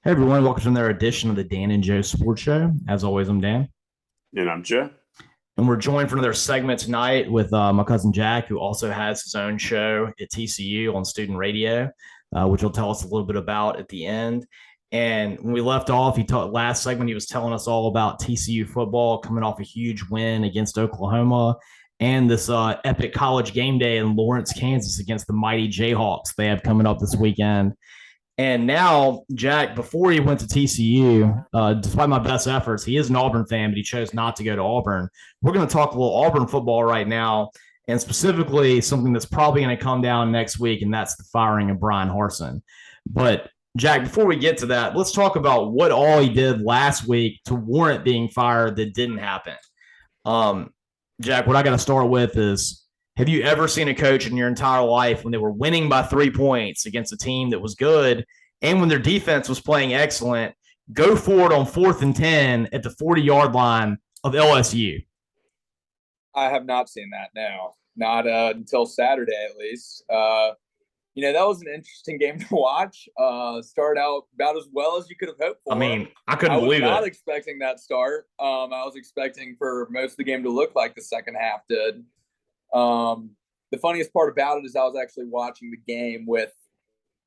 Hey everyone, welcome to another edition of the Dan and Joe Sports Show. As always, I'm Dan. And I'm Joe. And we're joined for another segment tonight with my cousin Jack, who also has his own show at TCU on student radio, which he'll tell us a little bit about at the end. And when we left off, last segment, he was telling us all about TCU football coming off a huge win against Oklahoma and this epic college game day in Lawrence, Kansas against the mighty Jayhawks they have coming up this weekend. And now, Jack, before he went to TCU, despite my best efforts, he is an Auburn fan, but he chose not to go to Auburn. We're going to talk a little Auburn football right now, and specifically something that's probably going to come down next week, and that's the firing of Bryan Harsin. But, Jack, before we get to that, let's talk about what all he did last week to warrant being fired that didn't happen. Jack, what I got to start with is, have you ever seen a coach in your entire life when they were winning by 3 points against a team that was good and when their defense was playing excellent, go forward on 4th and 10 at the 40-yard line of LSU? I have not seen that, no. Not until Saturday, at least. That was an interesting game to watch. Started out about as well as you could have hoped for. I mean, I couldn't believe it. I was not expecting that start. I was expecting for most of the game to look like the second half did. The funniest part about it is I was actually watching the game with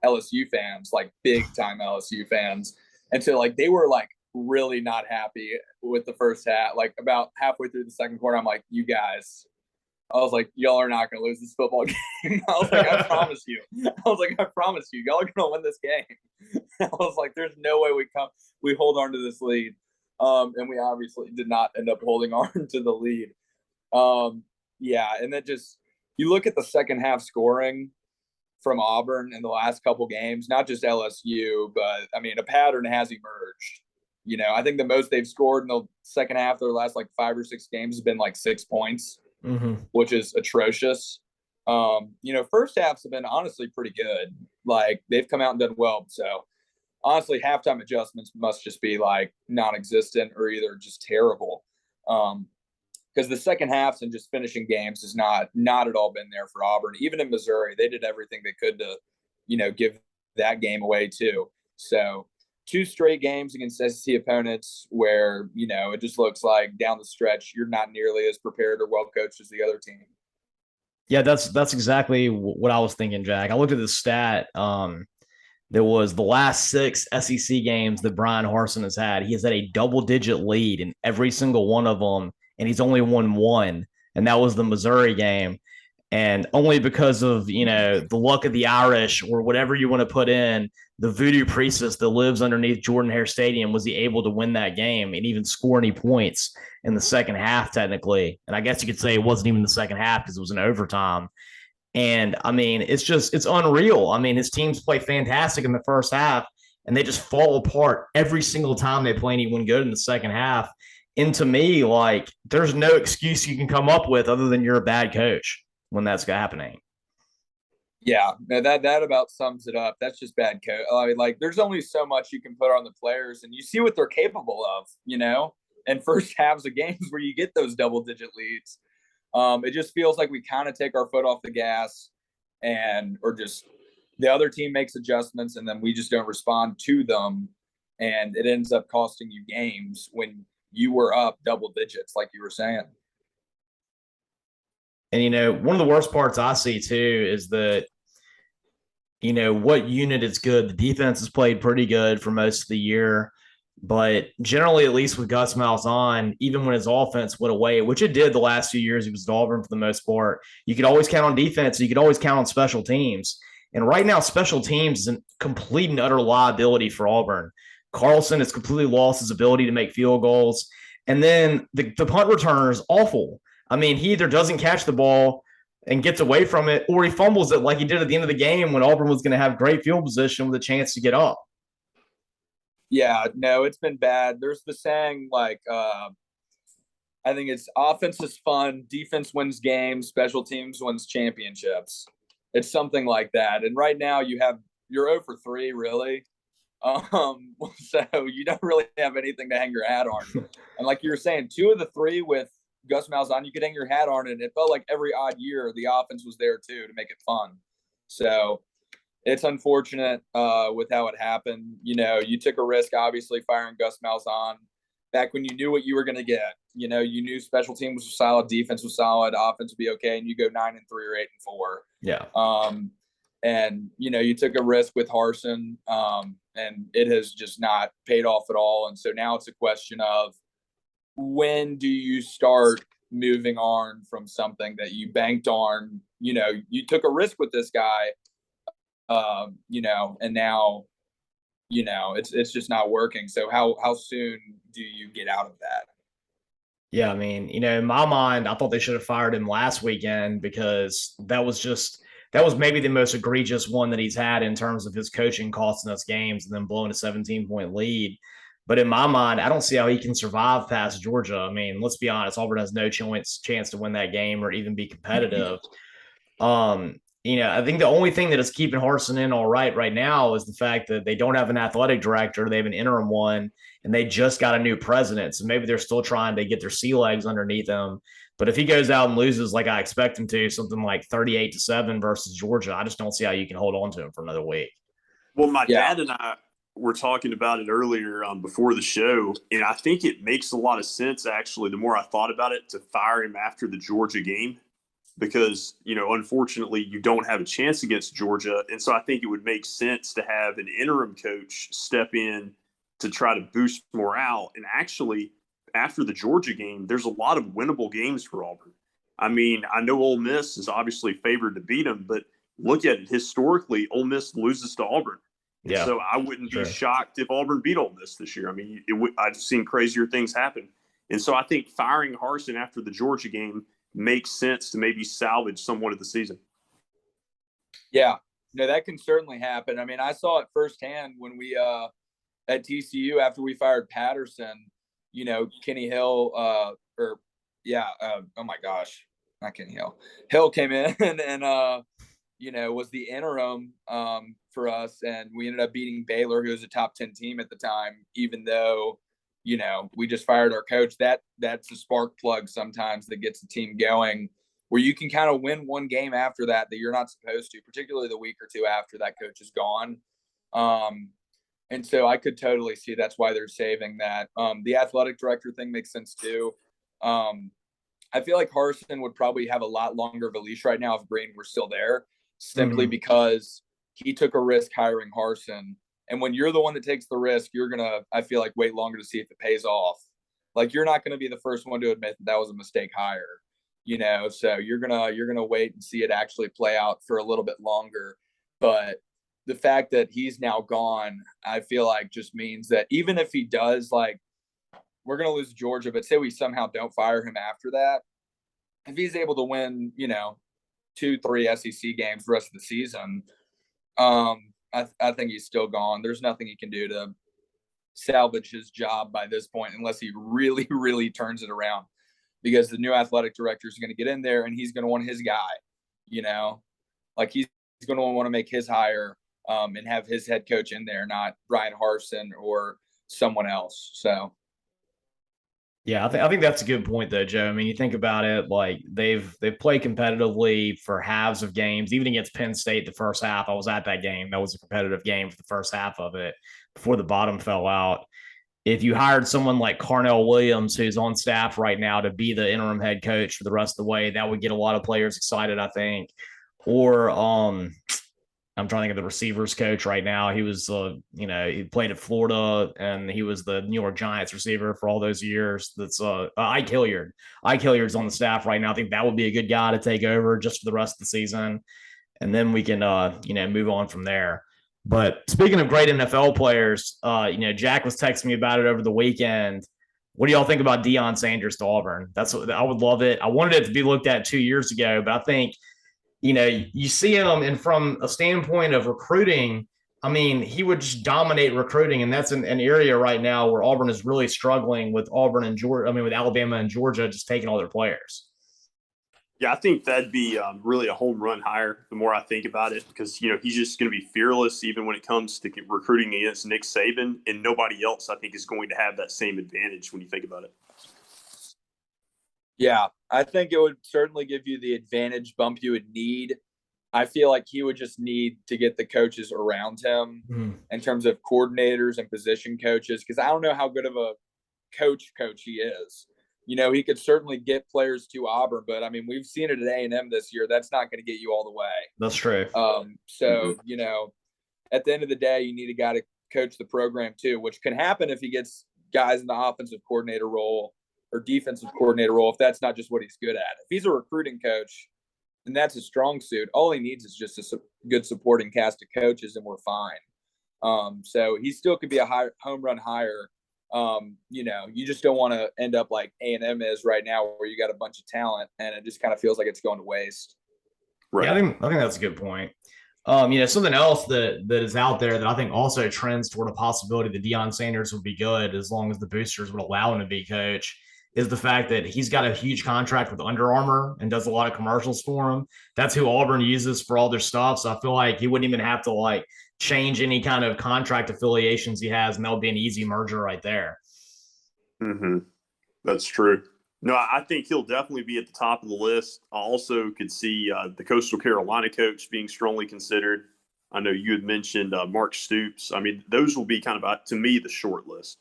LSU fans, like big time LSU fans. And so like they were like really not happy with the first half. Like about halfway through the second quarter, I'm like, you guys, I was like, y'all are not going to lose this football game. I was like, I promise you. I promise you, y'all are going to win this game. I was like, there's no way we hold on to this lead. And we obviously did not end up holding on to the lead. Yeah, and then just you look at the second half scoring from Auburn in the last couple games, not just LSU, but I mean, a pattern has emerged. I think the most they've scored in the second half of their last like 5 or 6 games has been like 6 points, which is atrocious. First halves have been honestly pretty good. Like they've come out and done well. So honestly, halftime adjustments must just be like non-existent or either just terrible. Because the second halves and just finishing games has not at all been there for Auburn. Even in Missouri, they did everything they could to, give that game away too. So 2 straight games against SEC opponents where, it just looks like down the stretch, you're not nearly as prepared or well coached as the other team. Yeah, that's exactly what I was thinking, Jack. I looked at the stat. There was the last 6 SEC games that Bryan Harsin has had. He has had a double-digit lead in every single one of them, and he's only won 1, and that was the Missouri game. And only because of, the luck of the Irish or whatever you want to put in, the voodoo priestess that lives underneath Jordan-Hare Stadium was he able to win that game and even score any points in the second half, technically. And I guess you could say it wasn't even the second half because it was an overtime. And, I mean, it's unreal. I mean, his teams play fantastic in the first half, and they just fall apart every single time they play anyone good in the second half. And to me, like, there's no excuse you can come up with other than you're a bad coach when that's happening. Yeah, that about sums it up. That's just bad coach. I mean, like, there's only so much you can put on the players, and you see what they're capable of, and first halves of games where you get those double-digit leads. It just feels like we kind of take our foot off the gas or just the other team makes adjustments and then we just don't respond to them. And it ends up costing you games when you were up double digits, like you were saying. And, one of the worst parts I see too is that, what unit is good. The defense has played pretty good for most of the year. But generally, at least with Gus Malzahn, even when his offense went away, which it did the last few years, he was at Auburn for the most part, you could always count on defense. You could always count on special teams. And right now, special teams is a complete and utter liability for Auburn. Carlson has completely lost his ability to make field goals. And then the punt returner is awful. I mean, he either doesn't catch the ball and gets away from it, or he fumbles it like he did at the end of the game when Auburn was going to have great field position with a chance to get up. Yeah, no, it's been bad. There's the saying, like, I think it's offense is fun, defense wins games, special teams wins championships. It's something like that. And right now you're 0 for 3, really. So you don't really have anything to hang your hat on. And like you were saying, 2 of the 3 with Gus Malzahn, you could hang your hat on it. It felt like every odd year the offense was there too to make it fun. So it's unfortunate with how it happened. You know, you took a risk, obviously, firing Gus Malzahn back when you knew what you were going to get. You know, you knew special teams was solid, defense was solid, offense would be okay, and you go 9-3 or 8-4. Yeah. And you know, you took a risk with Harsin, and it has just not paid off at all. And so now it's a question of when do you start moving on from something that you banked on? You know, you took a risk with this guy, you know, and now, you know, it's just not working. So how soon do you get out of that? Yeah, I mean, you know, in my mind, I thought they should have fired him last weekend because that was maybe the most egregious one that he's had in terms of his coaching costing us games and then blowing a 17-point lead. But in my mind, I don't see how he can survive past Georgia. I mean, let's be honest, Auburn has no chance to win that game or even be competitive. You know, I think the only thing that is keeping Harsin in all right now is the fact that they don't have an athletic director. They have an interim one, and they just got a new president. So maybe they're still trying to get their sea legs underneath them. But if he goes out and loses like I expect him to, something like 38-7 versus Georgia, I just don't see how you can hold on to him for another week. Well, my Yeah. dad and I were talking about it earlier before the show, and I think it makes a lot of sense, actually, the more I thought about it, to fire him after the Georgia game because, you know, unfortunately, you don't have a chance against Georgia. And so I think it would make sense to have an interim coach step in to try to boost morale. And actually, after the Georgia game, there's a lot of winnable games for Auburn. I mean, I know Ole Miss is obviously favored to beat them, but look at it. Historically, Ole Miss loses to Auburn. And Yeah, so I wouldn't be sure. shocked if Auburn beat Ole Miss this year. I mean, I've seen crazier things happen. And so I think firing Harsin after the Georgia game makes sense to maybe salvage somewhat of the season. Yeah, no, that can certainly happen. I mean, I saw it firsthand when we at TCU after we fired Patterson. You know, Kenny Hill, oh my gosh, not Kenny Hill. Hill came in and you know, was the interim for us, and we ended up beating Baylor, who was a top 10 team at the time, even though, you know, we just fired our coach. That's a spark plug sometimes that gets the team going, where you can kind of win one game after that you're not supposed to, particularly the week or two after that coach is gone. And so I could totally see that's why they're saving that. The athletic director thing makes sense too. I feel like Harsin would probably have a lot longer of a leash right now if Green were still there, simply because he took a risk hiring Harsin. And when you're the one that takes the risk, you're going to, I feel like, wait longer to see if it pays off. Like, you're not going to be the first one to admit that was a mistake hire, you know? So you're going to wait and see it actually play out for a little bit longer. But the fact that he's now gone, I feel like just means that even if he does, like, we're going to lose Georgia, but say we somehow don't fire him after that, if he's able to win, you know, 2-3 SEC games the rest of the season, I think he's still gone. There's nothing he can do to salvage his job by this point unless he really, really turns it around, because the new athletic director is going to get in there and he's going to want his guy, you know, like he's going to want to make his hire and have his head coach in there, not Brian Harsin or someone else. So. Yeah, I think that's a good point though, Joe. I mean, you think about it, like they've played competitively for halves of games, even against Penn State the first half. I was at that game. That was a competitive game for the first half of it before the bottom fell out. If you hired someone like Carnell Williams, who's on staff right now, to be the interim head coach for the rest of the way, that would get a lot of players excited, I think. Or I'm trying to think of the receivers coach right now. He was, you know, he played at Florida and he was the New York Giants receiver for all those years. That's Ike Hilliard. Ike Hilliard's on the staff right now. I think that would be a good guy to take over just for the rest of the season. And then we can, you know, move on from there. But speaking of great NFL players, you know, Jack was texting me about it over the weekend. What do y'all think about Deion Sanders to Auburn? That's what I would love it. I wanted it to be looked at 2 years ago, but I think, you know, you see him, and from a standpoint of recruiting, I mean, he would just dominate recruiting, and that's an area right now where Auburn is really struggling with Auburn and Georgia. I mean, with Alabama and Georgia just taking all their players. Yeah, I think that'd be really a home run hire the more I think about it, because, you know, he's just going to be fearless even when it comes to recruiting against Nick Saban, and nobody else, I think, is going to have that same advantage when you think about it. Yeah, I think it would certainly give you the advantage bump you would need I feel like he would just need to get the coaches around him in terms of coordinators and position coaches, because I don't know how good of a coach he is. You know, he could certainly get players to Auburn, but I mean, we've seen it at A&M this year. That's not going to get you all the way. That's true. So, you know, at the end of the day, you need a guy to coach the program too, which can happen if he gets guys in the offensive coordinator role or defensive coordinator role, if that's not just what he's good at. If he's a recruiting coach and that's his strong suit, all he needs is just a good supporting cast of coaches and we're fine. So he still could be a home run hire. You know, you just don't want to end up like A&M is right now, where you got a bunch of talent and it just kind of feels like it's going to waste. Right. Yeah, I think that's a good point. You know, something else that is out there that I think also trends toward a possibility that Deion Sanders would be good as long as the boosters would allow him to be coach is the fact that he's got a huge contract with Under Armour and does a lot of commercials for him. That's who Auburn uses for all their stuff. So I feel like he wouldn't even have to like change any kind of contract affiliations he has, and that'll be an easy merger right there. That's true. No, I think he'll definitely be at the top of the list. I also could see the Coastal Carolina coach being strongly considered. I know you had mentioned Mark Stoops. I mean, those will be kind of, to me, the short list.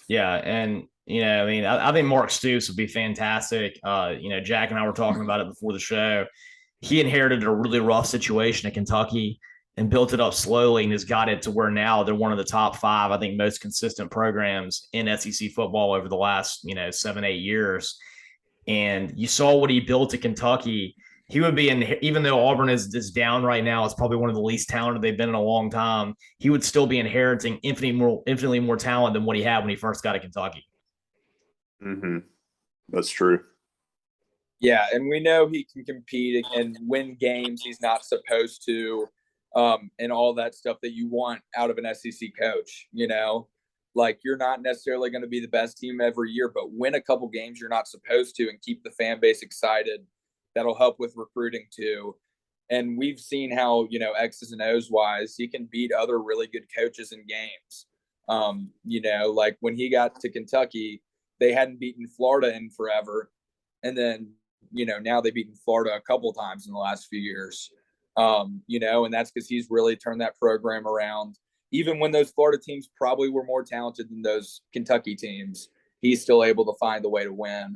Yeah, and you know, I mean, I think Mark Stoops would be fantastic. You know, Jack and I were talking about it before the show. He inherited a really rough situation at Kentucky and built it up slowly and has got it to where now they're one of the top 5, I think, most consistent programs in SEC football over the last, you know, 7-8 years. And you saw what he built at Kentucky. He would be in, even though Auburn is down right now, it's probably one of the least talented they've been in a long time. He would still be inheriting infinitely more talent than what he had when he first got to Kentucky. That's true. Yeah, and we know he can compete and win games he's not supposed to, and all that stuff that you want out of an SEC coach. You know, like you're not necessarily going to be the best team every year, but win a couple games you're not supposed to and keep the fan base excited. That'll help with recruiting too. And we've seen how, you know, X's and O's wise, he can beat other really good coaches in games. You know, like when he got to Kentucky, they hadn't beaten Florida in forever. And then, you know, now they've beaten Florida a couple times in the last few years. You know, and that's because he's really turned that program around. Even when those Florida teams probably were more talented than those Kentucky teams, he's still able to find the way to win.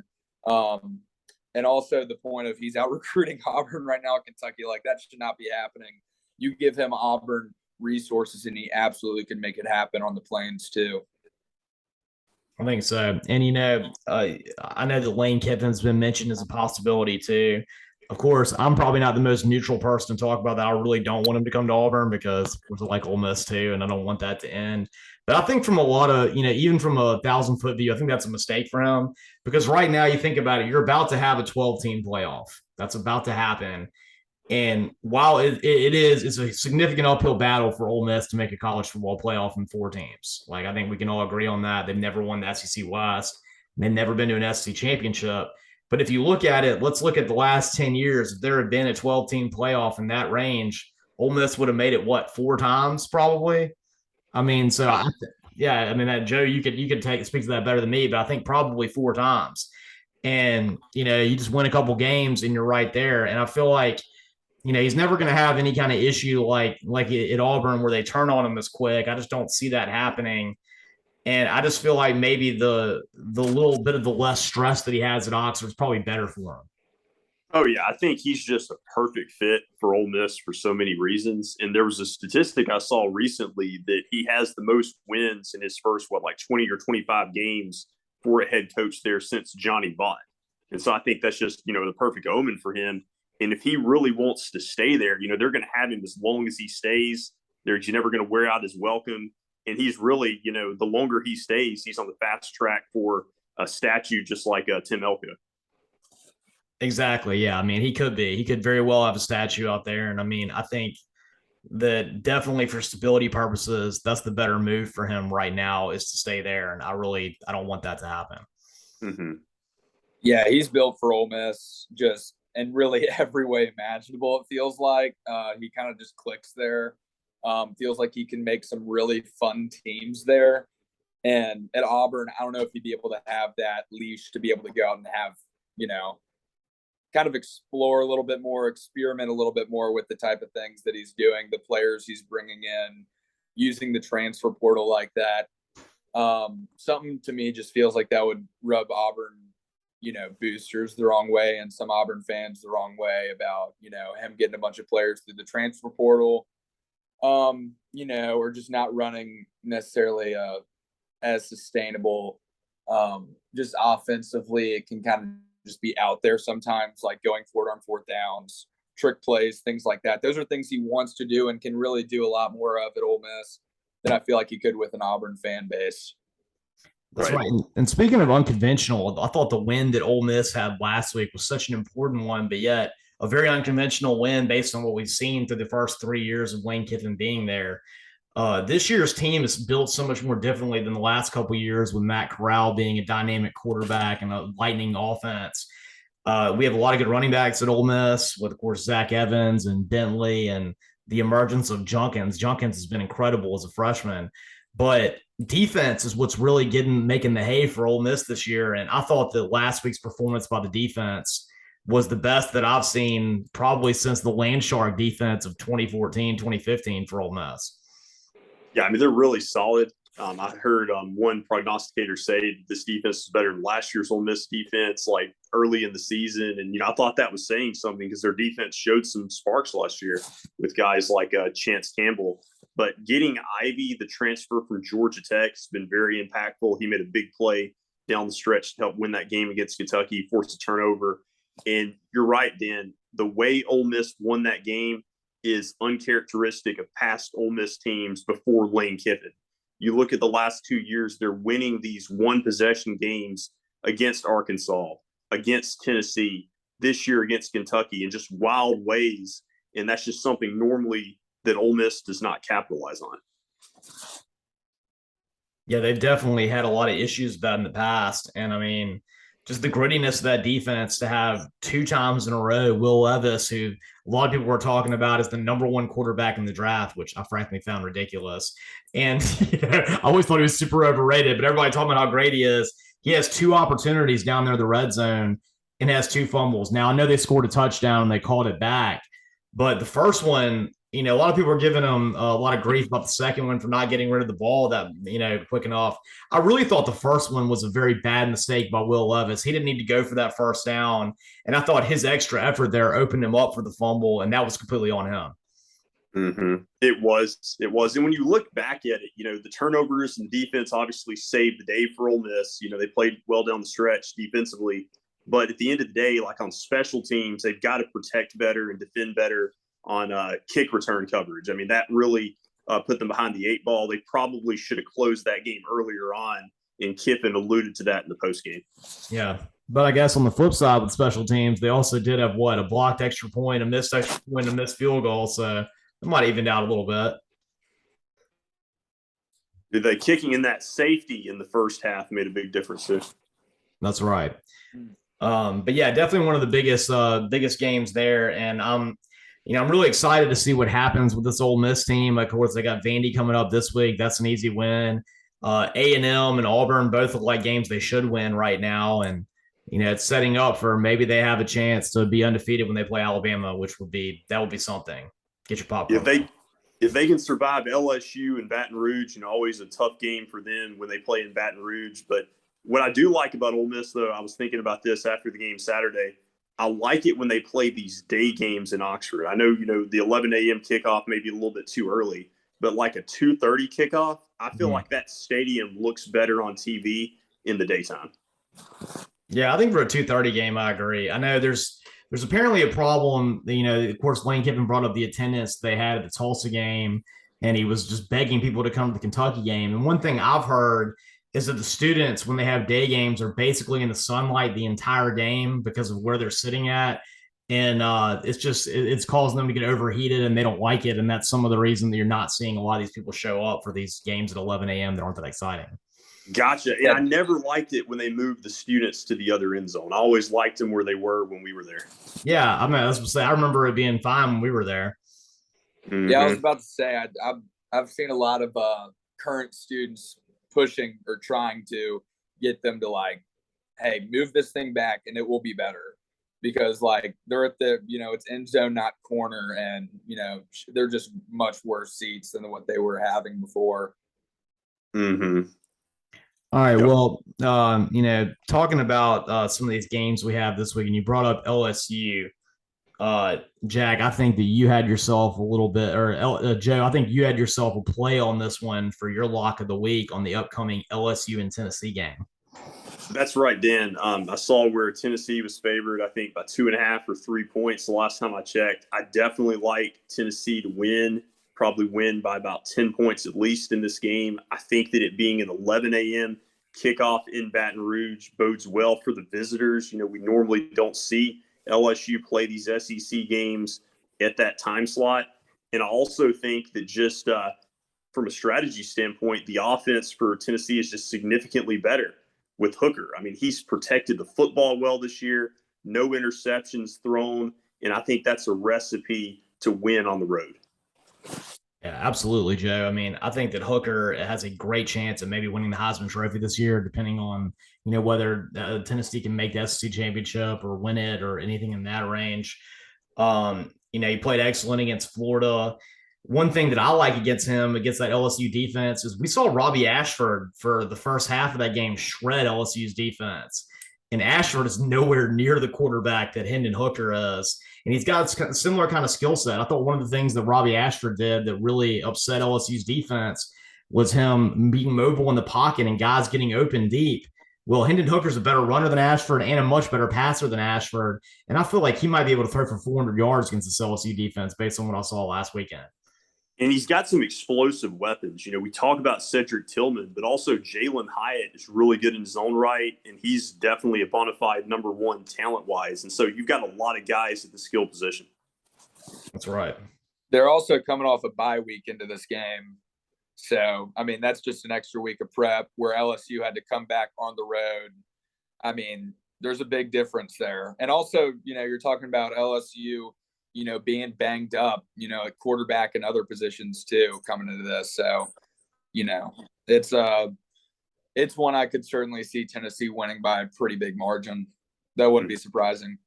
And also the point of he's out recruiting Auburn right now at Kentucky, like that should not be happening. You give him Auburn resources and he absolutely can make it happen on the Plains too. I think so. And, you know, I know that Lane Kiffin's been mentioned as a possibility too. Of course, I'm probably not the most neutral person to talk about that. I really don't want him to come to Auburn because we're like Ole Miss too, and I don't want that to end. But I think from a lot of, you know, even from a 1,000-foot view, I think that's a mistake for him because right now you think about it, you're about to have a 12-team playoff. That's about to happen. And while it's a significant uphill battle for Ole Miss to make a college football playoff in 4 teams. Like, I think we can all agree on that. They've never won the SEC West. They've never been to an SEC championship. But if you look at it, let's look at the last 10 years. If there had been a 12-team playoff in that range, Ole Miss would have made it, 4 times probably? I mean, so I mean, that Joe, you could speak to that better than me, but I think probably 4 times. And, you know, you just win a couple games and you're right there. And I feel like, you know, he's never going to have any kind of issue like at Auburn where they turn on him this quick. I just don't see that happening. And I just feel like maybe the little bit of the less stress that he has at Oxford is probably better for him. Oh, yeah. I think he's just a perfect fit for Ole Miss for so many reasons. And there was a statistic I saw recently that he has the most wins in his first, 20 or 25 games for a head coach there since Johnny Vaught. And so I think that's just, you know, the perfect omen for him. And if he really wants to stay there, you know, they're going to have him as long as he stays. You're never going to wear out his welcome. And he's really, you know, the longer he stays, he's on the fast track for a statue just like Tim Elko. Exactly. Yeah. I mean, he could very well have a statue out there. And I mean, I think that definitely for stability purposes, that's the better move for him right now is to stay there. And I don't want that to happen. Yeah. He's built for Ole Miss just in really every way imaginable. It feels like he kind of just clicks there. Feels like he can make some really fun teams there. And at Auburn, I don't know if he'd be able to have that leash to be able to go out and have, you know, kind of explore a little bit more, experiment a little bit more with the type of things that he's doing, the players he's bringing in, using the transfer portal like that. Something to me just feels like that would rub Auburn, boosters the wrong way and some Auburn fans the wrong way about, him getting a bunch of players through the transfer portal, or just not running necessarily as sustainable. Just offensively, it can kind of just be out there sometimes, like going for it on fourth downs, trick plays, things like that. Those are things he wants to do and can really do a lot more of at Ole Miss than I feel like he could with an Auburn fan base. That's right. And speaking of unconventional, I thought the win that Ole Miss had last week was such an important one, but yet a very unconventional win based on what we've seen through the first 3 years of Lane Kiffin being there. This year's team is built so much more differently than the last couple of years, with Matt Corral being a dynamic quarterback and a lightning offense. We have a lot of good running backs at Ole Miss, with, of course, Zach Evans and Bentley, and the emergence of Junkins. Junkins has been incredible as a freshman, but defense is what's really making the hay for Ole Miss this year. And I thought that last week's performance by the defense was the best that I've seen probably since the Landshark defense of 2014, 2015 for Ole Miss. Yeah, I mean, they're really solid. I heard one prognosticator say this defense is better than last year's Ole Miss defense, like early in the season. And, I thought that was saying something, because their defense showed some sparks last year with guys like Chance Campbell. But getting Ivy, the transfer from Georgia Tech, has been very impactful. He made a big play down the stretch to help win that game against Kentucky, forced a turnover. And you're right, Dan, the way Ole Miss won that game is uncharacteristic of past Ole Miss teams before Lane Kiffin. You look at the last 2 years, they're winning these one-possession games against Arkansas, against Tennessee, this year against Kentucky, in just wild ways. And that's just something normally that Ole Miss does not capitalize on. Yeah, they've definitely had a lot of issues with that in the past. And, I mean, just the grittiness of that defense to have 2 times in a row Will Levis, who a lot of people were talking about as the number 1 quarterback in the draft, which I frankly found ridiculous. And I always thought he was super overrated, but everybody talking about how great he is. He has 2 opportunities down there in the red zone and has 2 fumbles. Now, I know they scored a touchdown and they called it back, but the first one, a lot of people are giving him a lot of grief about the second one for not getting rid of the ball that, quick enough. I really thought the first one was a very bad mistake by Will Levis. He didn't need to go for that first down. And I thought his extra effort there opened him up for the fumble, and that was completely on him. Mm-hmm. It was. And when you look back at it, the turnovers and defense obviously saved the day for Ole Miss. They played well down the stretch defensively. But at the end of the day, like on special teams, they've got to protect better and defend better on kick return coverage. I mean, that really put them behind the 8 ball. They probably should have closed that game earlier on, and Kiffin alluded to that in the postgame. Yeah, but I guess on the flip side with special teams, they also did have a blocked extra point, a missed extra point, a missed field goal. So it might even out a little bit. The kicking in that safety in the first half made a big difference too. That's right. But yeah, definitely one of the biggest games there. And I'm really excited to see what happens with this Ole Miss team. Of course, they got Vandy coming up this week. That's an easy win. A&M and Auburn both look like games they should win right now. And, it's setting up for maybe they have a chance to be undefeated when they play Alabama, which would be something. Get your popcorn. If they can survive LSU and Baton Rouge, always a tough game for them when they play in Baton Rouge. But what I do like about Ole Miss, though, I was thinking about this after the game Saturday. I like it when they play these day games in Oxford. I know, the 11 a.m. kickoff may be a little bit too early, but like a 2:30 kickoff, I feel like that stadium looks better on TV in the daytime. Yeah, I think for a 2:30 game, I agree. I know there's apparently a problem. Of course, Lane Kiffin brought up the attendance they had at the Tulsa game, and he was just begging people to come to the Kentucky game. And one thing I've heard is that the students, when they have day games, are basically in the sunlight the entire game because of where they're sitting at. And it's causing them to get overheated, and they don't like it. And that's some of the reason that you're not seeing a lot of these people show up for these games at 11 a.m. that aren't that exciting. Gotcha. And I never liked it when they moved the students to the other end zone. I always liked them where they were when we were there. Yeah, I mean, I was going to say, I remember it being fine when we were there. Mm-hmm. Yeah, I was about to say, I've seen a lot of current students pushing or trying to get them to, like, hey, move this thing back and it will be better. because like they're at the, it's end zone, not corner. And, they're just much worse seats than what they were having before. Mm-hmm. All right. Yep. Well, talking about some of these games we have this week, and you brought up LSU. Jack, I think that you had yourself a little bit, or Joe, I think you had yourself a play on this one for your lock of the week on the upcoming LSU and Tennessee game. That's right, Dan. I saw where Tennessee was favored, I think, by 2.5 or 3 points the last time I checked. I definitely like Tennessee to win, probably win by about 10 points at least in this game. I think that it being an 11 a.m. kickoff in Baton Rouge bodes well for the visitors. We normally don't see LSU play these SEC games at that time slot. And I also think that just from a strategy standpoint, the offense for Tennessee is just significantly better with Hooker. I mean, he's protected the football well this year, no interceptions thrown, and I think that's a recipe to win on the road. Yeah, absolutely, Joe. I mean, I think that Hooker has a great chance of maybe winning the Heisman Trophy this year, depending on, whether Tennessee can make the SEC championship or win it or anything in that range. He played excellent against Florida. One thing that I like against him, against that LSU defense, is we saw Robbie Ashford for the first half of that game shred LSU's defense. And Ashford is nowhere near the quarterback that Hendon Hooker is. And he's got a similar kind of skill set. I thought one of the things that Robbie Ashford did that really upset LSU's defense was him being mobile in the pocket and guys getting open deep. Well, Hendon Hooker's a better runner than Ashford and a much better passer than Ashford. And I feel like he might be able to throw for 400 yards against this LSU defense based on what I saw last weekend. And he's got some explosive weapons. We talk about Cedric Tillman, but also Jalen Hyatt is really good in his own right, and he's definitely a bona fide number one talent-wise. And so you've got a lot of guys at the skill position. That's right. They're also coming off a bye week into this game. So, I mean, that's just an extra week of prep where LSU had to come back on the road. I mean, there's a big difference there. And also, you're talking about LSU – being banged up, at quarterback and other positions too coming into this. So, it's one I could certainly see Tennessee winning by a pretty big margin. That wouldn't be surprising.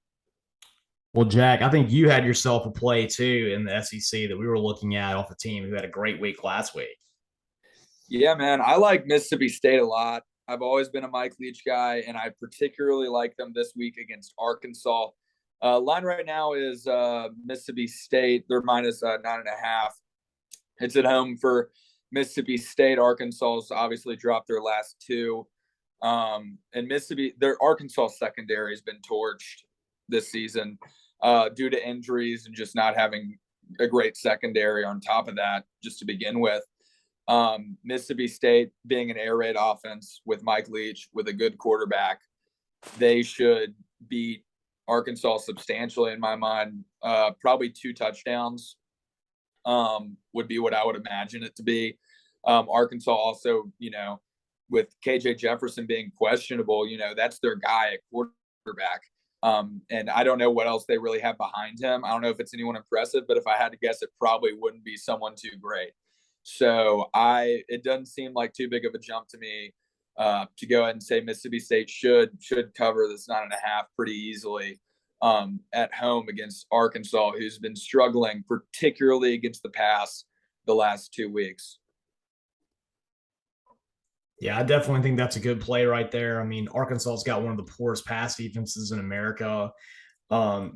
Well, Jack, I think you had yourself a play too in the SEC that we were looking at off a team who had a great week last week. Yeah, man. I like Mississippi State a lot. I've always been a Mike Leach guy, and I particularly like them this week against Arkansas. Line right now is Mississippi State. They're minus 9.5. It's at home for Mississippi State. Arkansas's obviously dropped their last two. And their Arkansas secondary has been torched this season due to injuries and just not having a great secondary on top of that, just to begin with. Mississippi State being an air raid offense with Mike Leach, with a good quarterback, they should beat Arkansas substantially in my mind. Probably 2 touchdowns would be what I would imagine it to be. Arkansas also, with KJ Jefferson being questionable, that's their guy at quarterback. And I don't know what else they really have behind him. I don't know if it's anyone impressive, but if I had to guess, it probably wouldn't be someone too great. So it doesn't seem like too big of a jump to me to go ahead and say Mississippi State should cover this 9.5 pretty easily at home against Arkansas, who's been struggling, particularly against the pass the last 2 weeks. Yeah, I definitely think that's a good play right there. I mean, Arkansas's got one of the poorest pass defenses in America.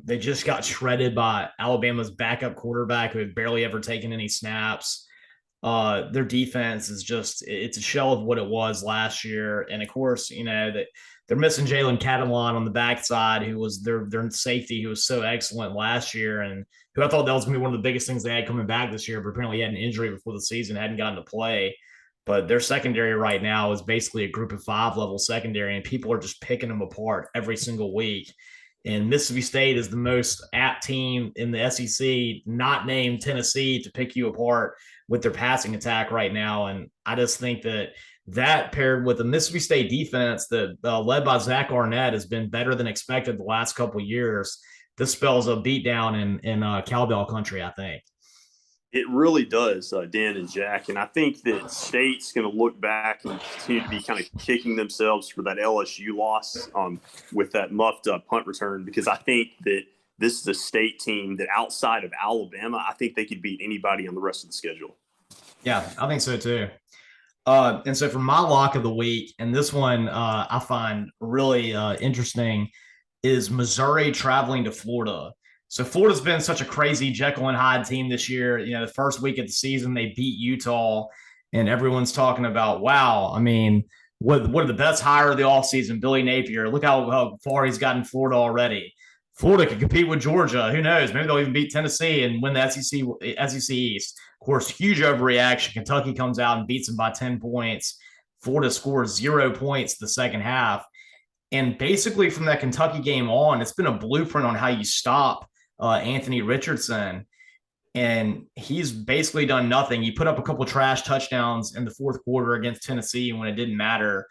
They just got shredded by Alabama's backup quarterback who had barely ever taken any snaps. Their defense is it's a shell of what it was last year. And of course, that they're missing Jalen Catalan on the backside, who was their safety, who was so excellent last year, and who I thought that was going to be one of the biggest things they had coming back this year, but apparently he had an injury before the season, hadn't gotten to play. But their secondary right now is basically a group of 5 level secondary, and people are just picking them apart every single week. And Mississippi State is the most apt team in the SEC, not named Tennessee, to pick you apart with their passing attack right now. And I just think that paired with the Mississippi State defense that led by Zach Arnett has been better than expected the last couple of years. This spells a beatdown in cowbell country, I think. It really does, Dan and Jack. And I think that State's going to look back and continue to be kind of kicking themselves for that LSU loss with that muffed punt return, because I think that this is a State team that outside of Alabama, I think they could beat anybody on the rest of the schedule. Yeah, I think so too. And so for my lock of the week, and this one I find really interesting, is Missouri traveling to Florida. So Florida's been such a crazy Jekyll and Hyde team this year. You know, the first week of the season, they beat Utah, and everyone's talking about, wow, I mean, what are the best hire of the offseason, Billy Napier. Look how far he's gotten Florida already. Florida could compete with Georgia. Who knows? Maybe they'll even beat Tennessee and win the SEC East. Of course, huge overreaction. Kentucky comes out and beats them by 10 points. Florida scores 0 points the second half. And basically, from that Kentucky game on, it's been a blueprint on how you stop Anthony Richardson. And he's basically done nothing. He put up a couple of trash touchdowns in the fourth quarter against Tennessee when it didn't matter.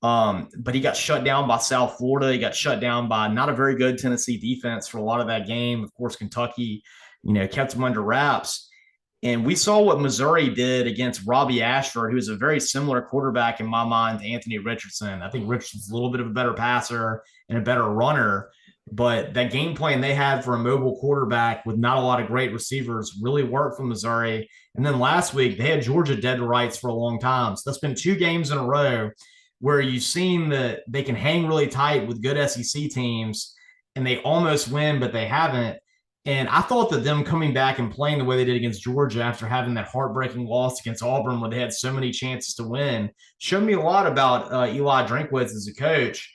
But he got shut down by South Florida. He got shut down by not a very good Tennessee defense for a lot of that game. Of course, Kentucky, kept him under wraps. And we saw what Missouri did against Robbie Ashford, who is a very similar quarterback in my mind to Anthony Richardson. I think Richardson's a little bit of a better passer and a better runner. But that game plan they had for a mobile quarterback with not a lot of great receivers really worked for Missouri. And then last week, they had Georgia dead to rights for a long time. So that's been 2 games in a row where you've seen that they can hang really tight with good SEC teams and they almost win, but they haven't. And I thought that them coming back and playing the way they did against Georgia after having that heartbreaking loss against Auburn where they had so many chances to win showed me a lot about Eli Drinkwitz as a coach.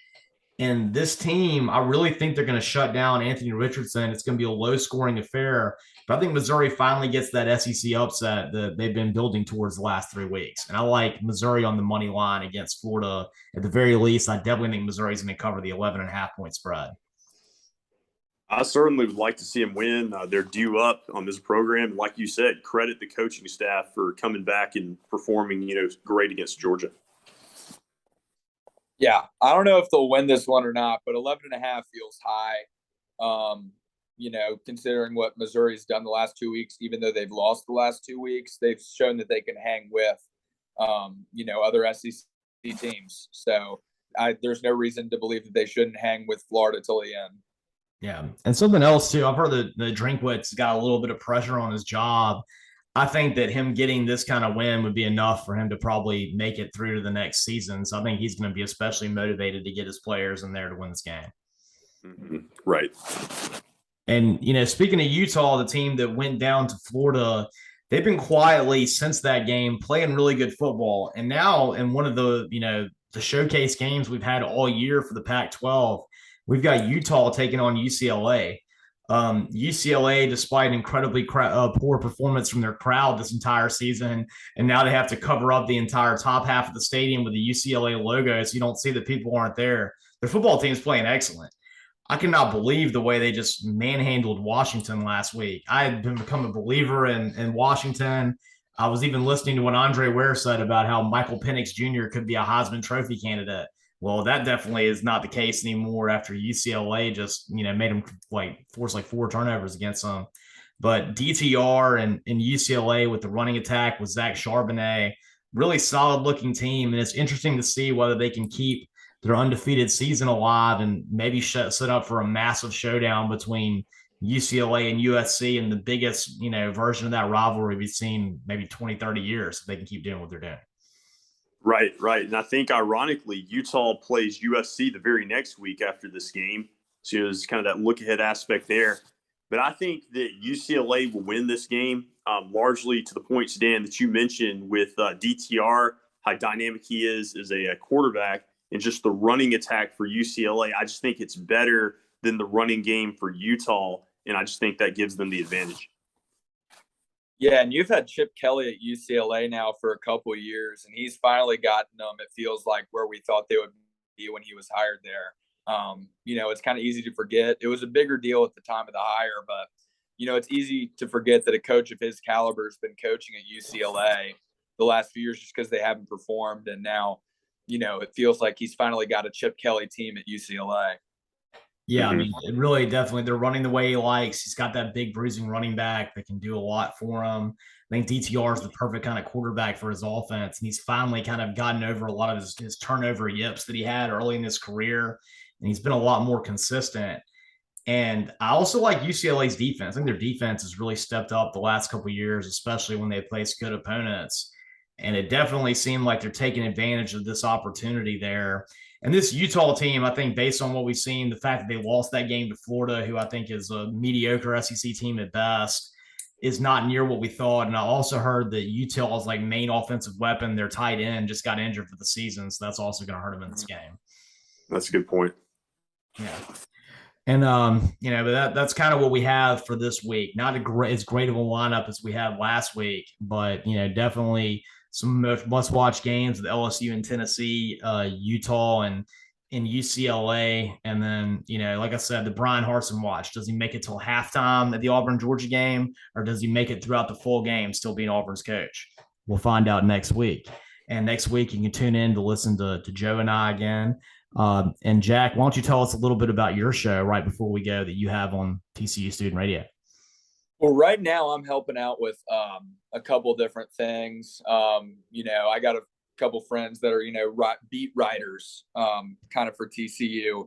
And this team, I really think they're going to shut down Anthony Richardson. It's going to be a low-scoring affair. But I think Missouri finally gets that SEC upset that they've been building towards the last 3 weeks. And I like Missouri on the money line against Florida. At the very least, I definitely think Missouri's going to cover the 11.5-point spread. I certainly would like to see them win. They're due up on this program. Like you said, credit the coaching staff for coming back and performing, great against Georgia. Yeah, I don't know if they'll win this one or not, but 11.5 feels high. Considering what Missouri's done the last 2 weeks, even though they've lost the last 2 weeks, they've shown that they can hang with, other SEC teams. So there's no reason to believe that they shouldn't hang with Florida till the end. Yeah. And something else, too, I've heard that the Drinkwitz got a little bit of pressure on his job. I think that him getting this kind of win would be enough for him to probably make it through to the next season. So I think he's going to be especially motivated to get his players in there to win this game. Mm-hmm. Right. And, speaking of Utah, the team that went down to Florida, they've been quietly since that game playing really good football. And now in one of the, the showcase games we've had all year for the Pac-12, we've got Utah taking on UCLA. UCLA, despite incredibly poor performance from their crowd this entire season, and now they have to cover up the entire top half of the stadium with the UCLA logo so you don't see that people aren't there. Their football team is playing excellent. I cannot believe the way they just manhandled Washington last week. I had become a believer in Washington. I was even listening to what Andre Ware said about how Michael Penix Jr. could be a Heisman Trophy candidate. Well, that definitely is not the case anymore after UCLA just, made them force 4 turnovers against them. But DTR and UCLA with the running attack with Zach Charbonnet, really solid looking team. And it's interesting to see whether they can keep their undefeated season alive and maybe set up for a massive showdown between UCLA and USC and the biggest, version of that rivalry we've seen maybe 20, 30 years if they can keep doing what they're doing. Right. And I think, ironically, Utah plays USC the very next week after this game. So there's kind of that look-ahead aspect there. But I think that UCLA will win this game, largely to the points, Dan, that you mentioned with DTR, how dynamic he is as a quarterback, and just the running attack for UCLA. I just think it's better than the running game for Utah, and I just think that gives them the advantage. Yeah, and you've had Chip Kelly at UCLA now for a couple of years, and he's finally gotten them, it feels like, where we thought they would be when he was hired there. It's kind of easy to forget. It was a bigger deal at the time of the hire, but, it's easy to forget that a coach of his caliber has been coaching at UCLA the last few years just because they haven't performed. And now, it feels like he's finally got a Chip Kelly team at UCLA. Yeah, I Hmm. mean, it really definitely they're running the way he likes. He's got that big bruising running back that can do a lot for him. I think DTR is the perfect kind of quarterback for his offense. And he's finally kind of gotten over a lot of his turnover yips that he had early in his career. And he's been a lot more consistent. And I also like UCLA's defense. I think their defense has really stepped up the last couple of years, especially when they face good opponents. And it definitely seemed like they're taking advantage of this opportunity there. And this Utah team, I think, based on what we've seen, the fact that they lost that game to Florida, who I think is a mediocre SEC team at best, is not near what we thought. And I also heard that Utah's like main offensive weapon, their tight end, just got injured for the season. So that's also going to hurt them in this game. That's a good point. Yeah. And but that's kind of what we have for this week. Not as great of a lineup as we had last week, but definitely some must-watch games with LSU and Tennessee, Utah and UCLA, and then like I said, the Brian Harsin watch. Does he make it till halftime at the Auburn Georgia game, or does he make it throughout the full game, still being Auburn's coach? We'll find out next week. And next week you can tune in to listen to Joe and I again. And Jack, why don't you tell us a little bit about your show right before we go that you have on TCU Student Radio? Well, right now I'm helping out with a couple different things. I got a couple friends that are beat writers, kind of for TCU,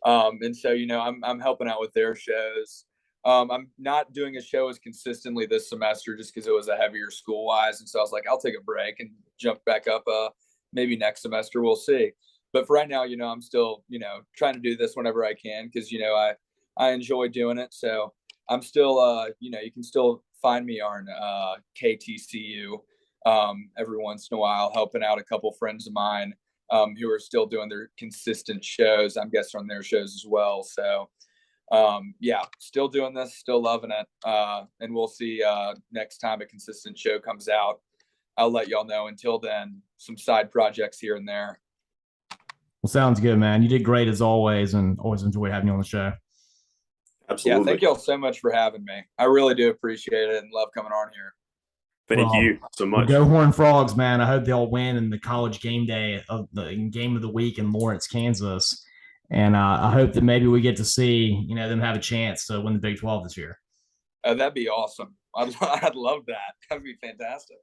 and so I'm helping out with their shows. I'm not doing a show as consistently this semester just because it was a heavier school wise, and so I was like, I'll take a break and jump back up. Maybe next semester, we'll see. But for right now, I'm still trying to do this whenever I can because I enjoy doing it. So I'm still you can still find me on KTCU every once in a while, helping out a couple friends of mine who are still doing their consistent shows. I'm guessing on their shows as well. So still doing this, still loving it. And we'll see next time a consistent show comes out. I'll let y'all know. Until then, some side projects here and there. Well, sounds good, man. You did great as always, and always enjoy having you on the show. Absolutely. Yeah, thank y'all so much for having me. I really do appreciate it and love coming on here. Thank you so much. Go Horned Frogs, man. I hope they'll win in the college game day of the game of the week in Lawrence, Kansas. And I hope that maybe we get to see, them have a chance to win the Big 12 this year. That'd be awesome. I'd love that. That'd be fantastic.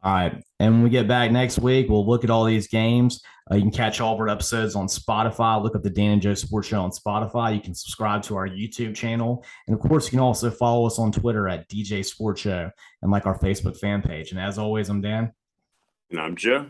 All right. And when we get back next week, we'll look at all these games. You can catch all of our episodes on Spotify. Look up the Dan and Joe Sports Show on Spotify. You can subscribe to our YouTube channel. And of course, you can also follow us on Twitter at DJ Sports Show and like our Facebook fan page. And as always, I'm Dan. And I'm Joe.